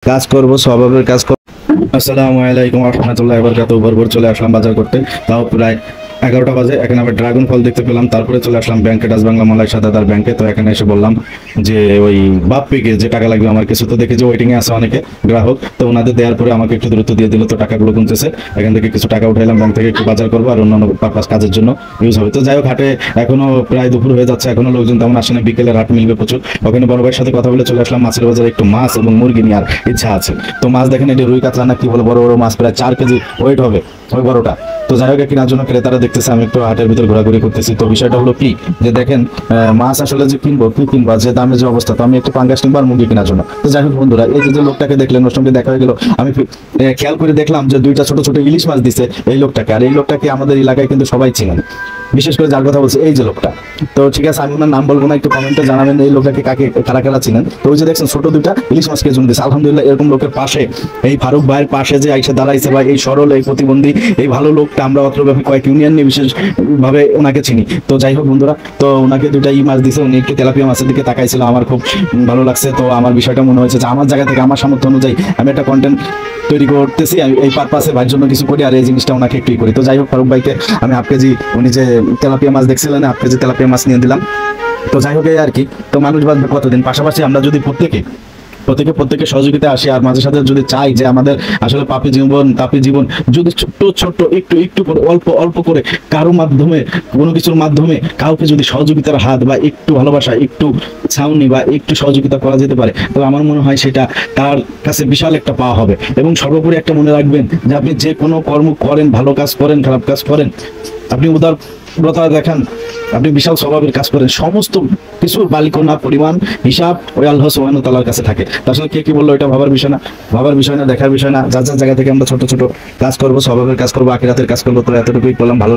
কাজ করব, স্বভাবের কাজ করব। আসসালামু আলাইকুম ওয়া রাহমাতুল্লাহি ওয়া বারাকাতুহু। ভোর চলে আসলাম বাজার করতে, তাও প্রায় 11টা বাজে। এখানে আবার ড্রাগন ফল দেখতে পেলাম, তারপরে চলে আসলাম ব্যাংকে, ডাচ বাংলা মালয় সাদাদার ব্যাংকে। তো এখানে এসে বললাম যে ওই বাপ্পিকে যে টাকা লাগবে আমার কিছু, তো দেখি যে ওয়েটিং এ আছে অনেকে গ্রাহক, তো ওনাদের দেওয়ার পরে আমাকে একটু দ্রুত দিয়ে দিল। তো টাকাগুলো গুনতেছে, এখান থেকে কিছু টাকা উঠাইলাম ব্যাংক থেকে, একটু বাজার করবো আর অন্যান্য পারপাস কাজের জন্য ইউজ হবে। তো যাই হোক, হাটে এখনো প্রায় দুপুর হয়ে যাচ্ছে, এখনো লোকজন তেমন আসে না। বিকেলের হাট মিলবে প্রচুর। ওখানে বড় ভাইয়ের সাথে কথা বলে চলে আসলাম মাছের বাজারে, একটু মাছ এবং মুরগি নেওয়ার ইচ্ছা আছে। তো মাছ দেখেন, এটি রুই কাতলা না কি বলে, বড় বড় মাছ, প্রায় 4 কেজি ওয়েট হবে ওই বড়টা। তো যাই হোক, কেনার জন্য ক্রেতারা দেখতেছে, আমি একটু হাটের ভিতর ঘোরাঘুরি করতেছি। তো বিষয়টা হলো কি, যে দেখেন মাছ আসলে যে কিনবো, কি কিনবো, যে দামের যে অবস্থা, তো আমি একটু পাঙ্গাস কিনবো আর মুরগি কেনার জন্য। তো যাই হোক বন্ধুরা, এই যে লোকটাকে দেখলেন, ওর সঙ্গে দেখা হয়ে গেল। আমি খেয়াল করে দেখলাম যে 2টা ছোট ছোট ইলিশ মাছ দিছে এই লোকটাকে, আর এই লোকটাকে আমাদের এলাকায় কিন্তু সবাই চিনেন, বিশেষ করে যার কথা বলছে এই যে লোকটা। তো ঠিক আছে, আমি ওনার নাম বলবো না, একটু কমেন্টে জানাবেন এই লোকটাকে কারা কারা চিনেন। তো ওই যে দেখছেন ছোট 2টা ইলিশ মাছকে জন্য দিচ্ছে। আলহামদুলিল্লাহ, এরকম লোকের পাশে, এই ফারুক ভাইয়ের পাশে যে আইসা দাঁড়াইছে, বা এই সরল, এই প্রতিবন্ধী, এই ভালো লোকটা, আমরা অত্রব্যাপী কয়েক ইউনিয়ন নিয়ে বিশেষ ভাবে ওনাকে চিনি। তো যাই হোক বন্ধুরা, তো ওনাকে 2টা মাছ দিছে, উনি একটু তেলাপিয়া মাছের দিকে তাকাইছিল, আমার খুব ভালো লাগছে। তো আমার বিষয়টা মনে হয়েছে যে আমার জায়গা থেকে, আমার সামর্থ্য অনুযায়ী আমি একটা কন্টেন্ট তৈরি করতেছি, আমি এই পারপাসে ভাইয়ের জন্য কিছু করি, আর এই জিনিসটা ওনাকে একটু করি। তো যাই হোক, ফারুক ভাইকে আমি হাফ কেজি, উনি যে তেলাপিয়া মাছ দেখছিলেন, হাফ কেজি তেলাপিয়া মাছ নিয়ে দিলাম। তো যাই হোক, এই আর কি। তো মানুষ বাঁচবে কতদিন, পাশাপাশি আমরা যদি প্রত্যেকে সহযোগিতা আসি, আর মাঝে সাথে যদি চাই যে আমাদের আসলে তাপি জীবন যদি ছোট্ট একটু করে, অল্প করে কারো মাধ্যমে, কোনো কিছুর মাধ্যমে কাউকে যদি সহযোগিতার হাত বা একটু ভালোবাসা, একটু ছাউনি বা একটু সহযোগিতা করা যেতে পারে, তো আমার মনে হয় সেটা তার কাছে বিশাল একটা পাওয়া হবে। এবং সর্বোপরি একটা মনে রাখবেন যে আপনি যে কোনো কর্ম করেন, ভালো কাজ করেন, খারাপ কাজ করেন, আপনি উদারতা দেখান, আপনি বিশাল স্বভাবের কাজ করেন, সমস্ত কিছুর বালিকণা পরিমাণ হিসাব ওই আল্লাহ সুবহানাহু ওয়া তাআলার কাছে থাকে। আসলে কে কি বললো, এটা ভাবার বিষয় না, দেখার বিষয় না। যার যার জায়গা থেকে আমরা ছোট ছোট কাজ করবো, স্বভাবের কাজ করবো, আখিরাতের কাজ করবো। তো এতটুকুই বললাম। ভালো